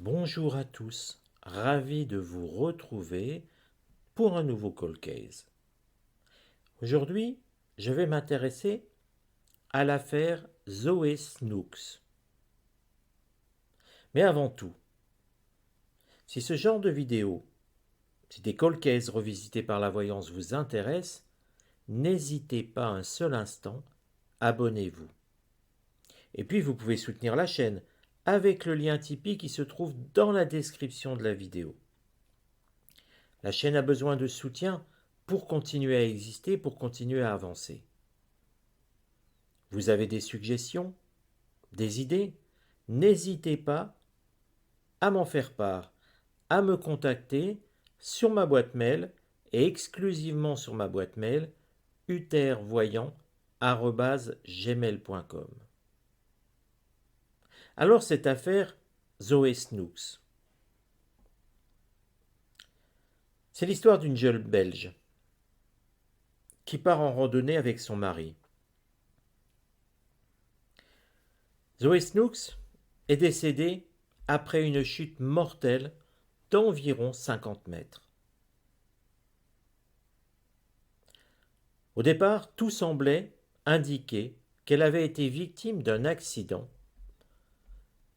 Bonjour à tous, ravi de vous retrouver pour un nouveau Call Case. Aujourd'hui, je vais m'intéresser à l'affaire Zoé Snooks. Mais avant tout, si ce genre de vidéo, si des Call Cases revisités par la voyance vous intéressent, n'hésitez pas un seul instant, abonnez-vous. Et puis vous pouvez soutenir la chaîne avec le lien Tipeee qui se trouve dans la description de la vidéo. La chaîne a besoin de soutien pour continuer à exister, pour continuer à avancer. Vous avez des suggestions, des idées? N'hésitez pas à m'en faire part, à me contacter sur ma boîte mail et exclusivement sur ma boîte mail utervoyant@gmail.com. Alors cette affaire Zoé Snooks. C'est l'histoire d'une jeune Belge qui part en randonnée avec son mari. Zoé Snooks est décédée après une chute mortelle d'environ 50 mètres. Au départ, tout semblait indiquer qu'elle avait été victime d'un accident,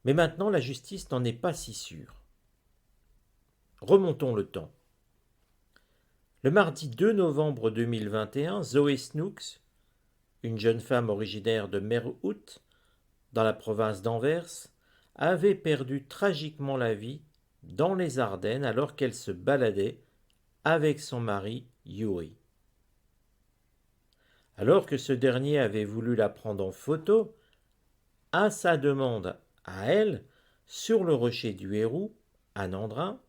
mais maintenant la justice n'en est pas si sûre. Remontons le temps. Le mardi 2 novembre 2021, Zoé Snooks, une jeune femme originaire de Merhout, dans la province d'Anvers, avait perdu tragiquement la vie dans les Ardennes alors qu'elle se baladait avec son mari Yuri. Alors que ce dernier avait voulu la prendre en photo, à sa demande à elle, sur le rocher du Hérou, à Nandrin,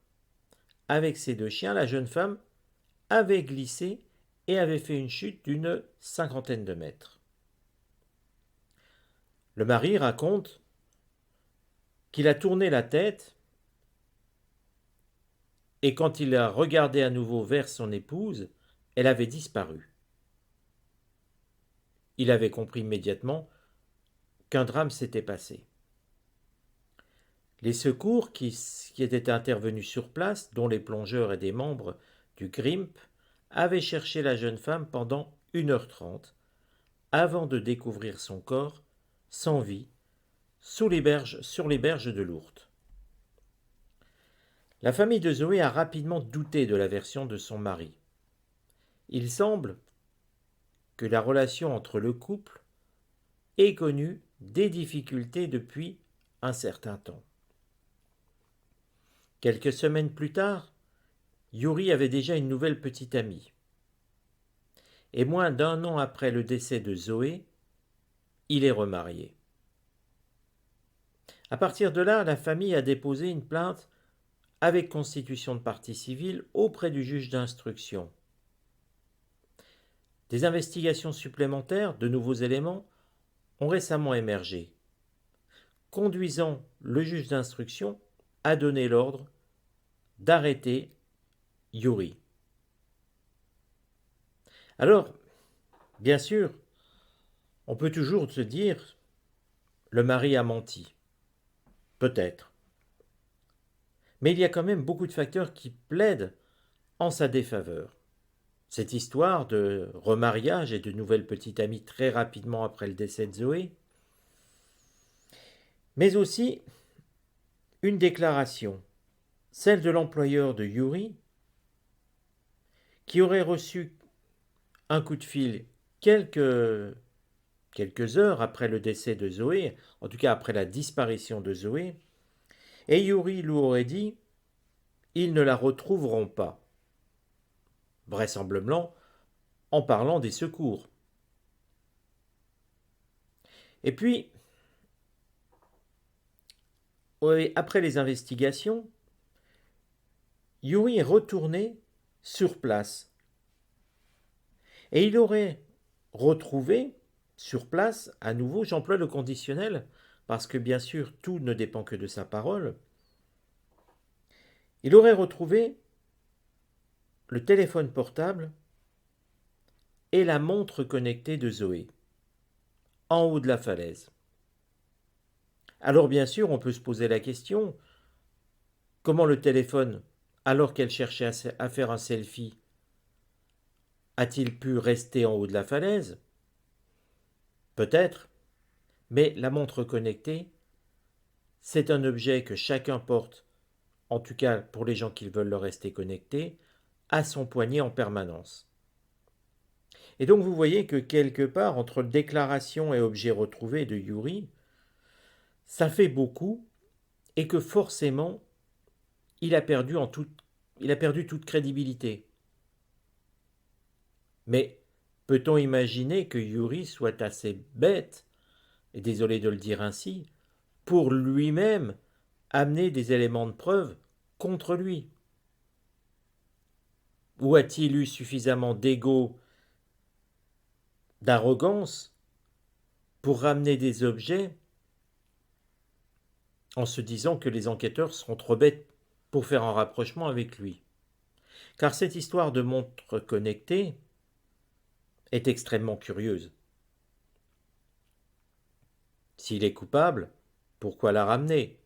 avec ses deux chiens, la jeune femme avait glissé et avait fait une chute d'une 50aine de mètres. Le mari raconte qu'il a tourné la tête et quand il a regardé à nouveau vers son épouse, elle avait disparu. Il avait compris immédiatement qu'un drame s'était passé. Les secours qui étaient intervenus sur place, dont les plongeurs et des membres du GRIMP, avaient cherché la jeune femme pendant 1h30 avant de découvrir son corps sans vie sur les berges de l'Ourthe. La famille de Zoé a rapidement douté de la version de son mari. Il semble que la relation entre le couple ait connu des difficultés depuis un certain temps. Quelques semaines plus tard, Yuri avait déjà une nouvelle petite amie. Et moins d'1 an après le décès de Zoé, il est remarié. À partir de là, la famille a déposé une plainte avec constitution de partie civile auprès du juge d'instruction. Des investigations supplémentaires, de nouveaux éléments, ont récemment émergé, conduisant le juge d'instruction à donner l'ordre d'arrêter Yuri. Alors, bien sûr, on peut toujours se dire, le mari a menti. Peut-être. Mais il y a quand même beaucoup de facteurs qui plaident en sa défaveur. Cette histoire de remariage et de nouvelle petite amie très rapidement après le décès de Zoé, mais aussi une déclaration, celle de l'employeur de Yuri, qui aurait reçu un coup de fil quelques heures après le décès de Zoé, en tout cas après la disparition de Zoé, et Yuri lui aurait dit « ils ne la retrouveront pas », vraisemblablement en parlant des secours. Et puis, après les investigations, Yuri est retourné sur place. Et il aurait retrouvé sur place, à nouveau, j'emploie le conditionnel, parce que bien sûr tout ne dépend que de sa parole, il aurait retrouvé le téléphone portable et la montre connectée de Zoé, en haut de la falaise. Alors bien sûr, on peut se poser la question, comment le téléphone, alors qu'elle cherchait à faire un selfie, a-t-il pu rester en haut de la falaise? Peut-être, mais la montre connectée, c'est un objet que chacun porte, en tout cas pour les gens qui veulent le rester connecté, à son poignet en permanence. Et donc vous voyez que quelque part, entre déclaration et objet retrouvé de Yuri, ça fait beaucoup, et que forcément, il a perdu toute crédibilité. Mais peut-on imaginer que Yuri soit assez bête, et désolé de le dire ainsi, pour lui-même amener des éléments de preuve contre lui? Ou a-t-il eu suffisamment d'ego, d'arrogance, pour ramener des objets en se disant que les enquêteurs seront trop bêtes pour faire un rapprochement avec lui? Car cette histoire de montre connectée est extrêmement curieuse. S'il est coupable, pourquoi la ramener?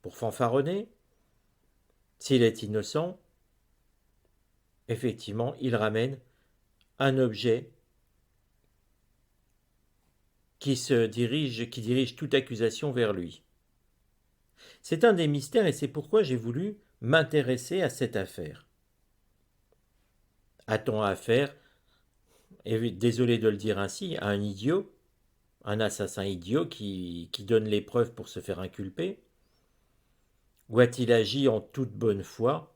Pour fanfaronner? S'il est innocent, effectivement, il ramène un objet qui dirige toute accusation vers lui. C'est un des mystères et c'est pourquoi j'ai voulu m'intéresser à cette affaire. A-t-on affaire, et désolé de le dire ainsi, à un idiot, un assassin idiot qui donne les preuves pour se faire inculper? Ou a-t-il agi en toute bonne foi,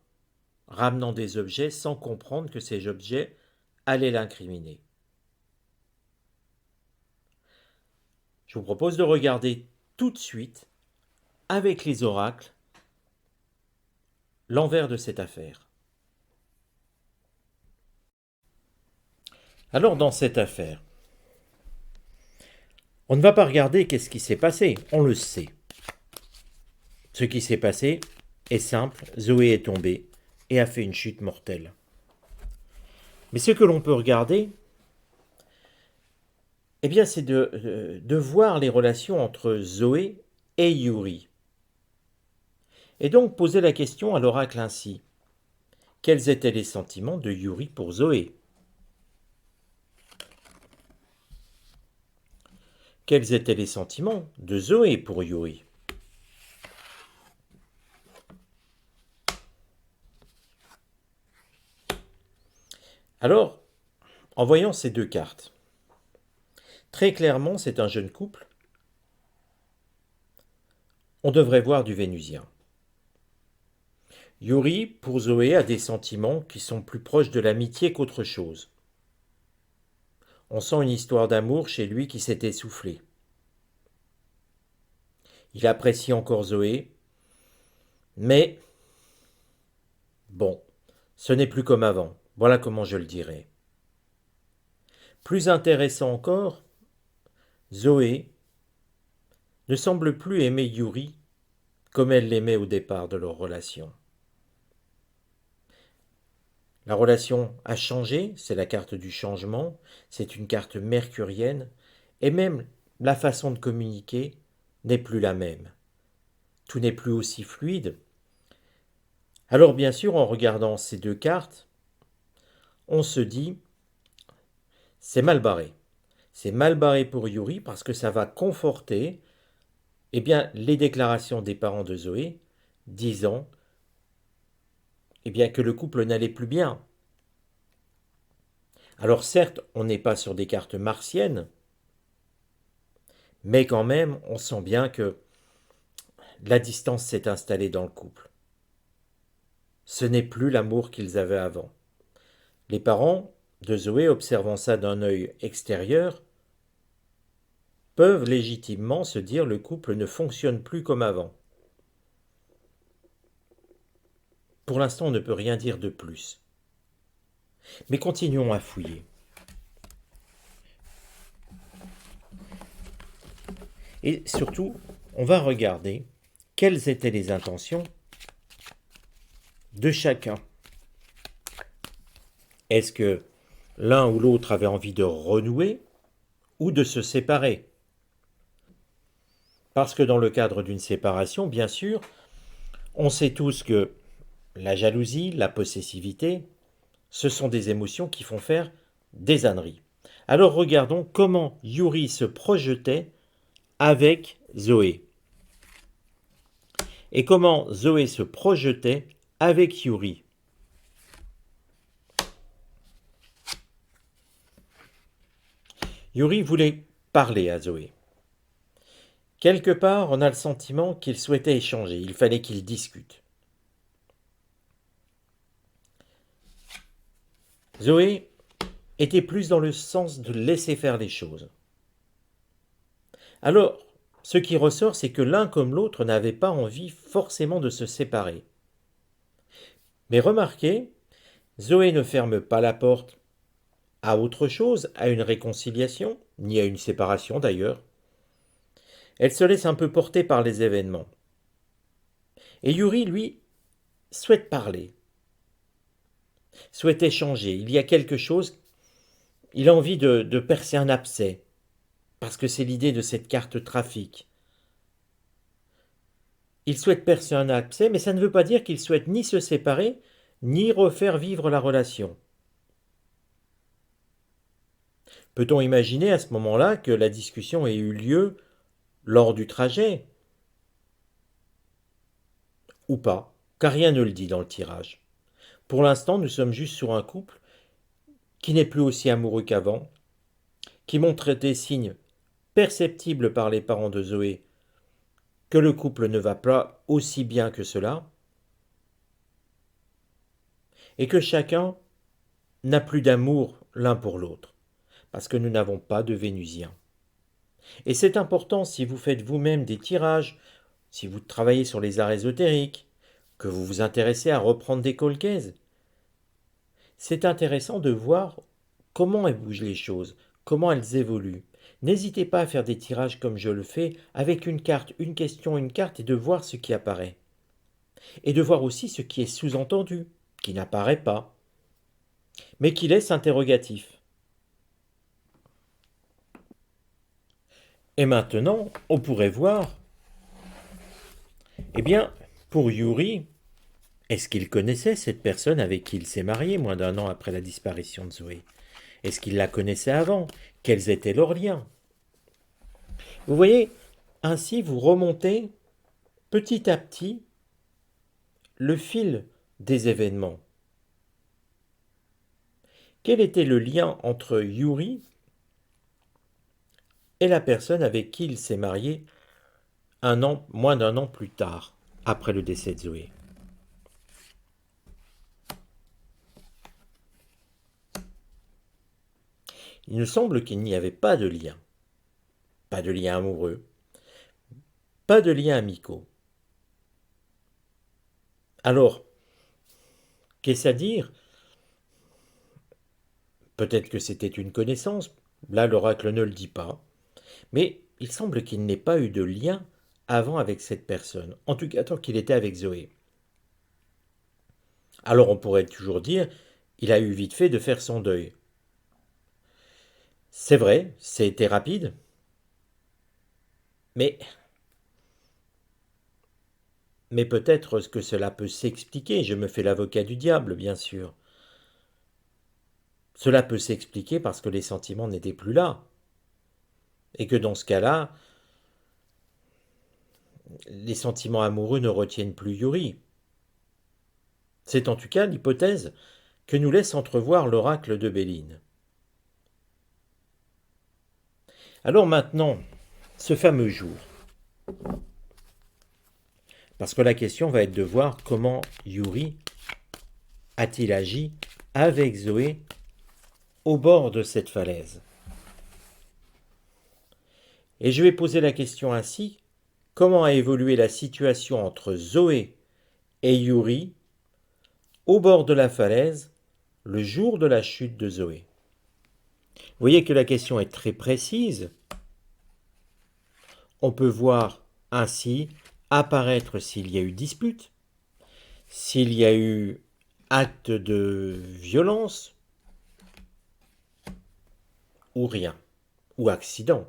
ramenant des objets sans comprendre que ces objets allaient l'incriminer? Je vous propose de regarder tout de suite, avec les oracles, l'envers de cette affaire. Alors dans cette affaire, on ne va pas regarder qu'est-ce qui s'est passé, on le sait. Ce qui s'est passé est simple, Zoé est tombée et a fait une chute mortelle. Mais ce que l'on peut regarder, eh bien, c'est de voir les relations entre Zoé et Yuri. Et donc poser la question à l'oracle ainsi. Quels étaient les sentiments de Yuri pour Zoé? Quels étaient les sentiments de Zoé pour Yuri? Alors, en voyant ces deux cartes, très clairement, c'est un jeune couple. On devrait voir du vénusien. Yuri, pour Zoé, a des sentiments qui sont plus proches de l'amitié qu'autre chose. On sent une histoire d'amour chez lui qui s'est essoufflée. Il apprécie encore Zoé, mais bon, ce n'est plus comme avant. Voilà comment je le dirais. Plus intéressant encore, Zoé ne semble plus aimer Yuri comme elle l'aimait au départ de leur relation. La relation a changé, c'est la carte du changement, c'est une carte mercurienne, et même la façon de communiquer n'est plus la même. Tout n'est plus aussi fluide. Alors bien sûr, en regardant ces deux cartes, on se dit, c'est mal barré. C'est mal barré pour Yuri parce que ça va conforter les déclarations des parents de Zoé disant que le couple n'allait plus bien. Alors certes, on n'est pas sur des cartes martiennes, mais quand même, on sent bien que la distance s'est installée dans le couple. Ce n'est plus l'amour qu'ils avaient avant. Les parents de Zoé, observant ça d'un œil extérieur, peuvent légitimement se dire le couple ne fonctionne plus comme avant. Pour l'instant, on ne peut rien dire de plus. Mais continuons à fouiller. Et surtout, on va regarder quelles étaient les intentions de chacun. Est-ce que l'un ou l'autre avait envie de renouer ou de se séparer? Parce que dans le cadre d'une séparation, bien sûr, On sait tous que la jalousie, la possessivité, ce sont des émotions qui font faire des âneries. Alors regardons comment Yuri se projetait avec Zoé. Et comment Zoé se projetait avec Yuri. Yuri voulait parler à Zoé. Quelque part, on a le sentiment qu'il souhaitait échanger, il fallait qu'ils discutent. Zoé était plus dans le sens de laisser faire les choses. Alors, ce qui ressort, c'est que l'un comme l'autre n'avait pas envie forcément de se séparer. Mais remarquez, Zoé ne ferme pas la porte à autre chose, à une réconciliation, ni à une séparation d'ailleurs. Elle se laisse un peu porter par les événements. Et Yuri, lui, souhaite parler, souhaite échanger. Il y a quelque chose, il a envie de percer un abcès, parce que c'est l'idée de cette carte trafic. Il souhaite percer un abcès, mais ça ne veut pas dire qu'il souhaite ni se séparer, ni refaire vivre la relation. Peut-on imaginer à ce moment-là que la discussion ait eu lieu lors du trajet? Ou pas, car rien ne le dit dans le tirage. Pour l'instant, nous sommes juste sur un couple qui n'est plus aussi amoureux qu'avant, qui montre des signes perceptibles par les parents de Zoé que le couple ne va pas aussi bien que cela, et que chacun n'a plus d'amour l'un pour l'autre, parce que nous n'avons pas de Vénusiens. Et c'est important si vous faites vous-même des tirages, si vous travaillez sur les arts ésotériques, que vous vous intéressez à reprendre des cold cases. C'est intéressant de voir comment elles bougent les choses, comment elles évoluent. N'hésitez pas à faire des tirages comme je le fais, avec une carte, une question, une carte, et de voir ce qui apparaît. Et de voir aussi ce qui est sous-entendu, qui n'apparaît pas, mais qui laisse interrogatif. Et maintenant, on pourrait voir, eh bien, pour Yuri, est-ce qu'il connaissait cette personne avec qui il s'est marié moins d'un an après la disparition de Zoé? Est-ce qu'il la connaissait avant? Quels étaient leurs liens? Vous voyez, ainsi vous remontez petit à petit le fil des événements. Quel était le lien entre Yuri et la personne avec qui il s'est marié moins d'un an plus tard, après le décès de Zoé? Il me semble qu'il n'y avait pas de lien. Pas de lien amoureux, pas de lien amicaux. Alors, qu'est-ce à dire? Peut-être que c'était une connaissance, là l'oracle ne le dit pas, mais il semble qu'il n'ait pas eu de lien avant avec cette personne, en tout cas tant qu'il était avec Zoé. Alors on pourrait toujours dire, il a eu vite fait de faire son deuil. C'est vrai, c'était rapide, mais, mais peut-être que cela peut s'expliquer, je me fais l'avocat du diable, bien sûr. Cela peut s'expliquer parce que les sentiments n'étaient plus là, et que dans ce cas-là, les sentiments amoureux ne retiennent plus Yuri. C'est en tout cas l'hypothèse que nous laisse entrevoir l'oracle de Béline. Alors maintenant, ce fameux jour, parce que la question va être de voir comment Yuri a-t-il agi avec Zoé au bord de cette falaise. Et je vais poser la question ainsi, comment a évolué la situation entre Zoé et Yuri au bord de la falaise le jour de la chute de Zoé? Vous voyez que la question est très précise. On peut voir ainsi apparaître s'il y a eu dispute, s'il y a eu acte de violence, ou rien, ou accident.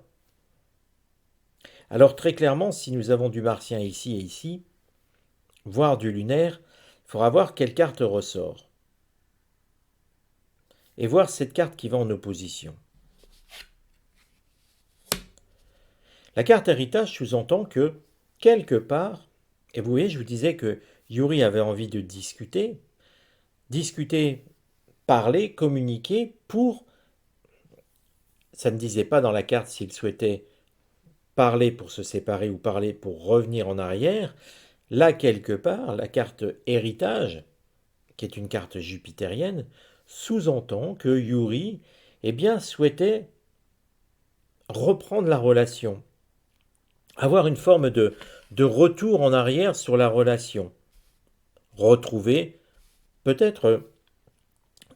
Alors très clairement, si nous avons du martien ici et ici, voir du lunaire, il faudra voir quelle carte ressort. Et voir cette carte qui va en opposition. La carte héritage sous-entend que, quelque part, et vous voyez, je vous disais que Yuri avait envie de discuter, parler, communiquer pour, ça ne disait pas dans la carte s'il souhaitait parler pour se séparer ou parler pour revenir en arrière. Là, quelque part, la carte héritage, qui est une carte jupitérienne, sous-entend que Yuri, eh bien, souhaitait reprendre la relation, avoir une forme de retour en arrière sur la relation, retrouver peut-être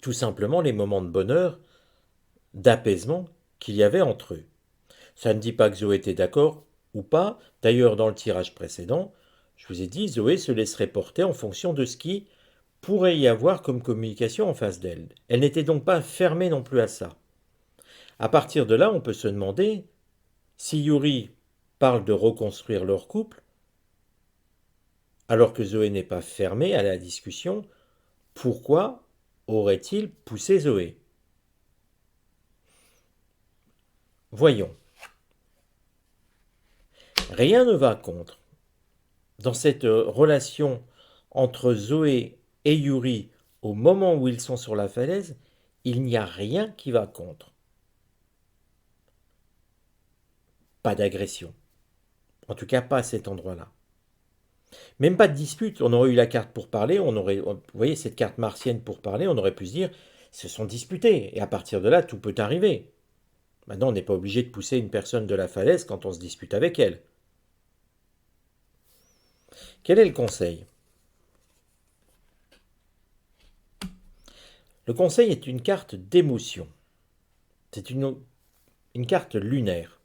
tout simplement les moments de bonheur, d'apaisement qu'il y avait entre eux. Ça ne dit pas que Zoé était d'accord ou pas. D'ailleurs, dans le tirage précédent, je vous ai dit, Zoé se laisserait porter en fonction de ce qui pourrait y avoir comme communication en face d'elle. Elle n'était donc pas fermée non plus à ça. À partir de là, on peut se demander si Yuri parle de reconstruire leur couple, alors que Zoé n'est pas fermée à la discussion, pourquoi aurait-il poussé Zoé? Voyons. Rien ne va contre. Dans cette relation entre Zoé et Yuri au moment où ils sont sur la falaise, il n'y a rien qui va contre. Pas d'agression. En tout cas, pas à cet endroit-là. Même pas de dispute. On aurait eu la carte pour parler, vous voyez, cette carte martienne pour parler, on aurait pu se dire, ils se sont disputés. Et à partir de là, tout peut arriver. Maintenant, on n'est pas obligé de pousser une personne de la falaise quand on se dispute avec elle. Quel est le conseil? Le conseil est une carte d'émotion. C'est une carte lunaire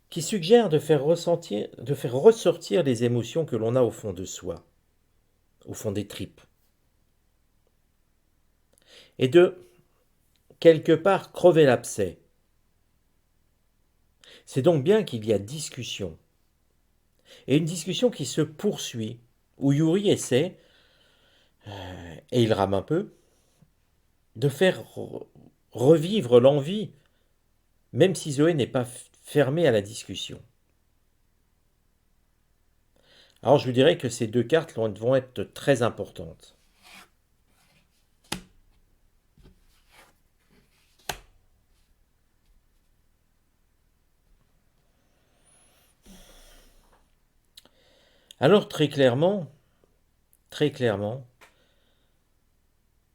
qui suggère de faire ressortir les émotions que l'on a au fond de soi, au fond des tripes. Et de, quelque part, crever l'abcès. C'est donc bien qu'il y a discussion. Et une discussion qui se poursuit, où Yuri essaie, et il rame un peu, de faire revivre l'envie, même si Zoé n'est pas fermée à la discussion. Alors je vous dirais que ces deux cartes vont être très importantes. Alors très clairement,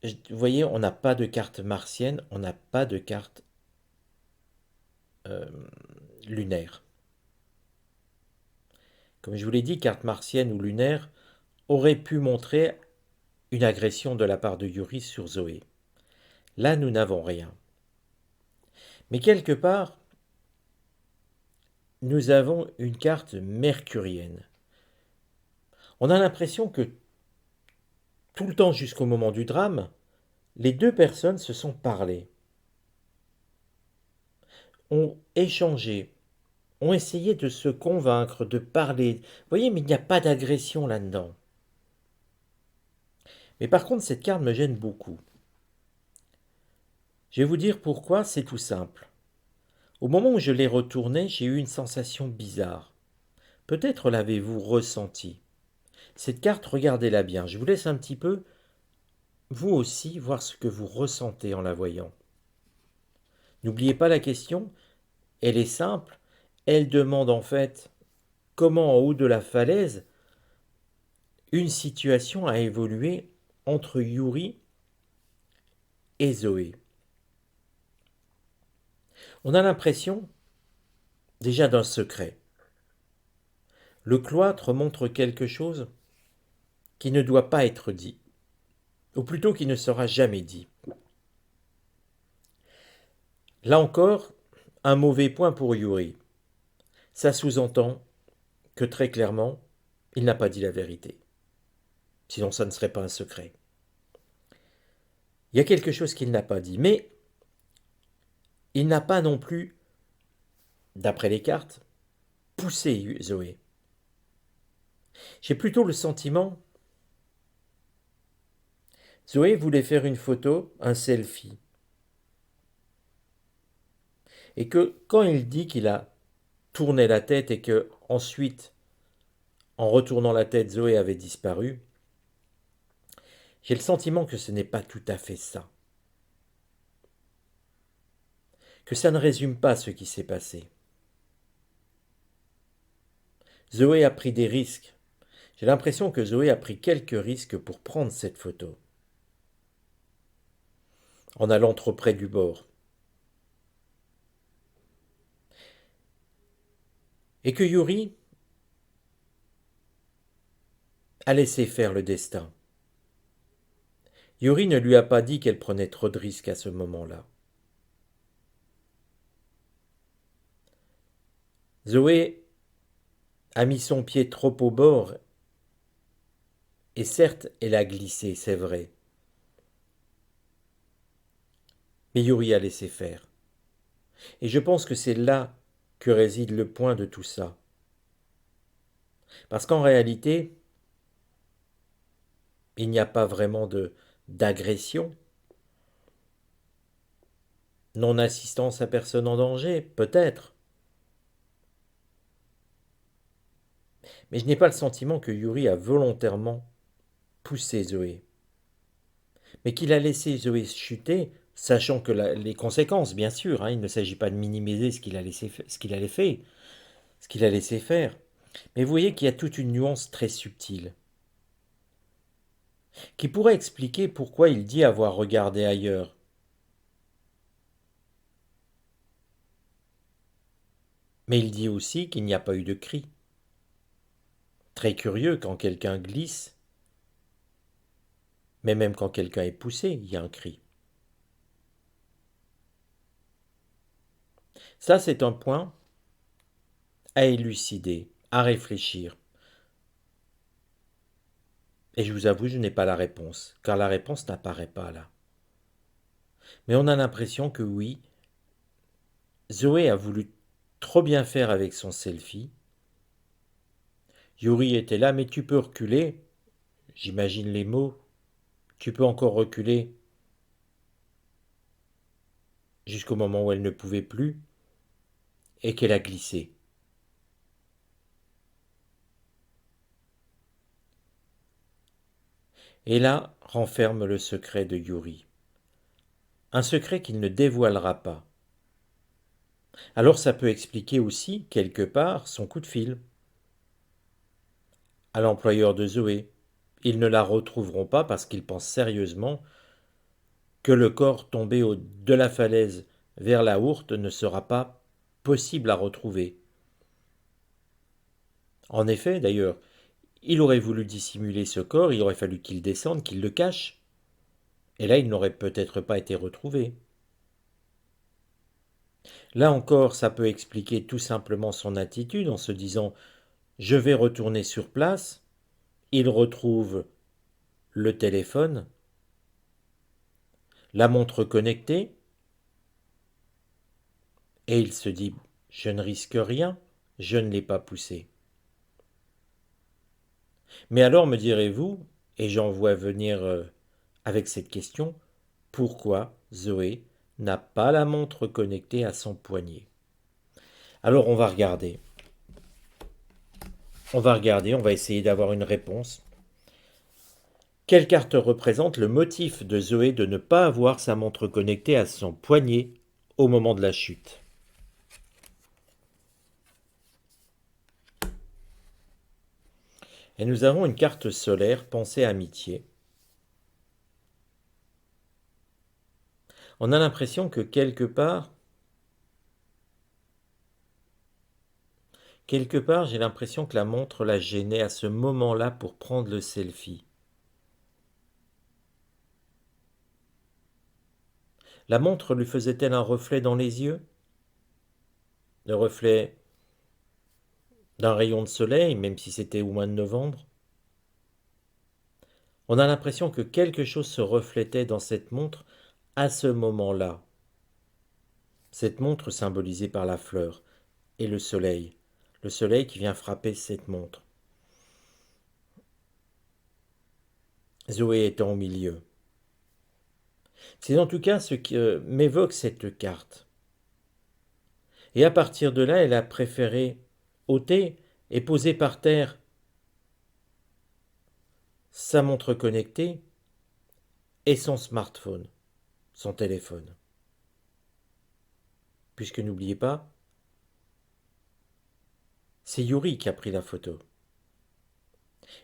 vous voyez, on n'a pas de carte martienne, on n'a pas de carte lunaire. Comme je vous l'ai dit, carte martienne ou lunaire aurait pu montrer une agression de la part de Yuri sur Zoé. Là, nous n'avons rien. Mais quelque part, nous avons une carte mercurienne. On a l'impression que tout le temps jusqu'au moment du drame, les deux personnes se sont parlé, ont échangé, ont essayé de se convaincre, de parler. Vous voyez, mais il n'y a pas d'agression là-dedans. Mais par contre, cette carte me gêne beaucoup. Je vais vous dire pourquoi, c'est tout simple. Au moment où je l'ai retournée, j'ai eu une sensation bizarre. Peut-être l'avez-vous ressenti. Cette carte, regardez-la bien. Je vous laisse un petit peu, vous aussi, voir ce que vous ressentez en la voyant. N'oubliez pas la question, elle est simple. Elle demande en fait comment en haut de la falaise une situation a évolué entre Yuri et Zoé. On a l'impression déjà d'un secret. Le cloître montre quelque chose qui ne doit pas être dit, ou plutôt qui ne sera jamais dit. Là encore, un mauvais point pour Yuri. Ça sous-entend que très clairement, il n'a pas dit la vérité. Sinon, ça ne serait pas un secret. Il y a quelque chose qu'il n'a pas dit, mais il n'a pas non plus, d'après les cartes, poussé Zoé. J'ai plutôt le sentiment, Zoé voulait faire une photo, un selfie, et que quand il dit qu'il a tourné la tête et que ensuite, en retournant la tête, Zoé avait disparu, j'ai le sentiment que ce n'est pas tout à fait ça, que ça ne résume pas ce qui s'est passé. Zoé a pris des risques. J'ai l'impression que Zoé a pris quelques risques pour prendre cette photo, en allant trop près du bord. Et que Yuri a laissé faire le destin. Yuri ne lui a pas dit qu'elle prenait trop de risques à ce moment-là. Zoé a mis son pied trop au bord, et certes, elle a glissé, c'est vrai. Mais Yuri a laissé faire. Et je pense que c'est là que réside le point de tout ça. Parce qu'en réalité, il n'y a pas vraiment d'agression, non-assistance à personne en danger, peut-être. Mais je n'ai pas le sentiment que Yuri a volontairement poussé Zoé. Mais qu'il a laissé Zoé chuter, sachant que les conséquences, bien sûr, il ne s'agit pas de minimiser ce qu'il a laissé, ce qu'il allait faire, ce qu'il a laissé faire. Mais vous voyez qu'il y a toute une nuance très subtile, qui pourrait expliquer pourquoi il dit avoir regardé ailleurs. Mais il dit aussi qu'il n'y a pas eu de cri. Très curieux quand quelqu'un glisse, mais même quand quelqu'un est poussé, il y a un cri. Ça, c'est un point à élucider, à réfléchir. Et je vous avoue, je n'ai pas la réponse, car la réponse n'apparaît pas là. Mais on a l'impression que oui, Zoé a voulu trop bien faire avec son selfie. Yuri était là, mais tu peux reculer, j'imagine les mots, tu peux encore reculer jusqu'au moment où elle ne pouvait plus et qu'elle a glissé. Et là renferme le secret de Yuri. Un secret qu'il ne dévoilera pas. Alors ça peut expliquer aussi, quelque part, son coup de fil à l'employeur de Zoé. Ils ne la retrouveront pas parce qu'ils pensent sérieusement que le corps tombé de la falaise vers la hourte ne sera pas possible à retrouver. En effet, d'ailleurs, il aurait voulu dissimuler ce corps, il aurait fallu qu'il descende, qu'il le cache, et là il n'aurait peut-être pas été retrouvé. Là encore, ça peut expliquer tout simplement son attitude en se disant je vais retourner sur place, il retrouve le téléphone, la montre connectée, et il se dit je ne risque rien, je ne l'ai pas poussé. Mais alors me direz-vous, et j'en vois venir avec cette question, pourquoi Zoé n'a pas la montre connectée à son poignet? Alors on va regarder. On va essayer d'avoir une réponse. Quelle carte représente le motif de Zoé de ne pas avoir sa montre connectée à son poignet au moment de la chute? Et nous avons une carte solaire, pensée amitié. On a l'impression que quelque part, j'ai l'impression que la montre la gênait à ce moment-là pour prendre le selfie. La montre lui faisait-elle un reflet dans les yeux? Le reflet d'un rayon de soleil, même si c'était au mois de novembre? On a l'impression que quelque chose se reflétait dans cette montre à ce moment-là. Cette montre symbolisée par la fleur et le soleil qui vient frapper cette montre. Zoé étant au milieu. C'est en tout cas ce qui m'évoque cette carte. Et à partir de là, elle a préféré ôter et poser par terre sa montre connectée et son smartphone, son téléphone. Puisque n'oubliez pas, c'est Yuri qui a pris la photo.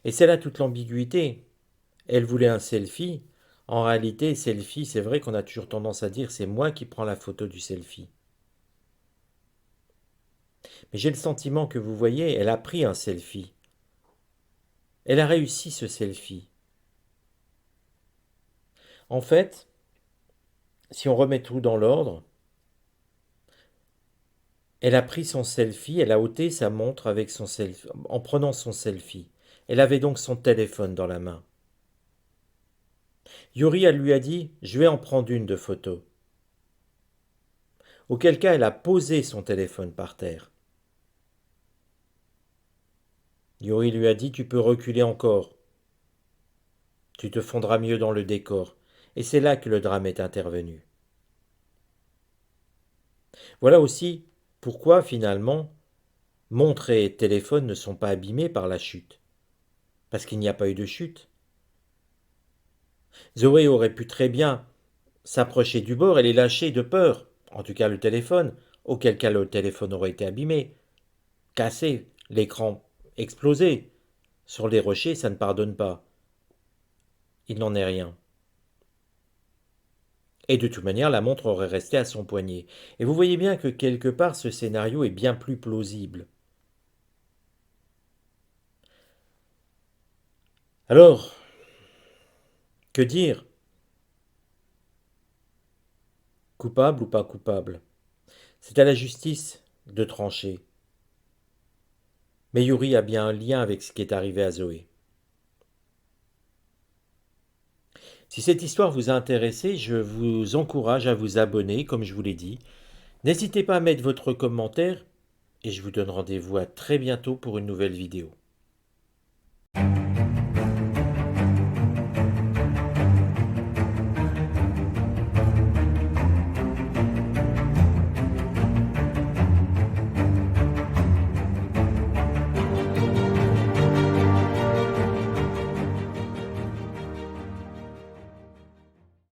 Et c'est là toute l'ambiguïté. Elle voulait un selfie. En réalité, selfie, c'est vrai qu'on a toujours tendance à dire c'est moi qui prends la photo du selfie. Mais j'ai le sentiment que vous voyez, elle a pris un selfie. Elle a réussi ce selfie. En fait, si on remet tout dans l'ordre, elle a pris son selfie, elle a ôté sa montre avec son selfie, en prenant son selfie. Elle avait donc son téléphone dans la main. Yuri, elle lui a dit, je vais en prendre une de photo. Auquel cas, elle a posé son téléphone par terre. Yuri lui a dit, tu peux reculer encore. Tu te fondras mieux dans le décor. Et c'est là que le drame est intervenu. Voilà aussi pourquoi, finalement, montre et téléphone ne sont pas abîmés par la chute. Parce qu'il n'y a pas eu de chute. Zoé aurait pu très bien s'approcher du bord et les lâcher de peur, en tout cas le téléphone, auquel cas le téléphone aurait été abîmé, cassé, l'écran explosé. Sur les rochers, ça ne pardonne pas. Il n'en est rien. Et de toute manière, la montre aurait resté à son poignet. Et vous voyez bien que quelque part, ce scénario est bien plus plausible. Alors, que dire? Coupable ou pas coupable? C'est à la justice de trancher. Mais Yuri a bien un lien avec ce qui est arrivé à Zoé. Si cette histoire vous a intéressé, je vous encourage à vous abonner, comme je vous l'ai dit. N'hésitez pas à mettre votre commentaire et je vous donne rendez-vous à très bientôt pour une nouvelle vidéo.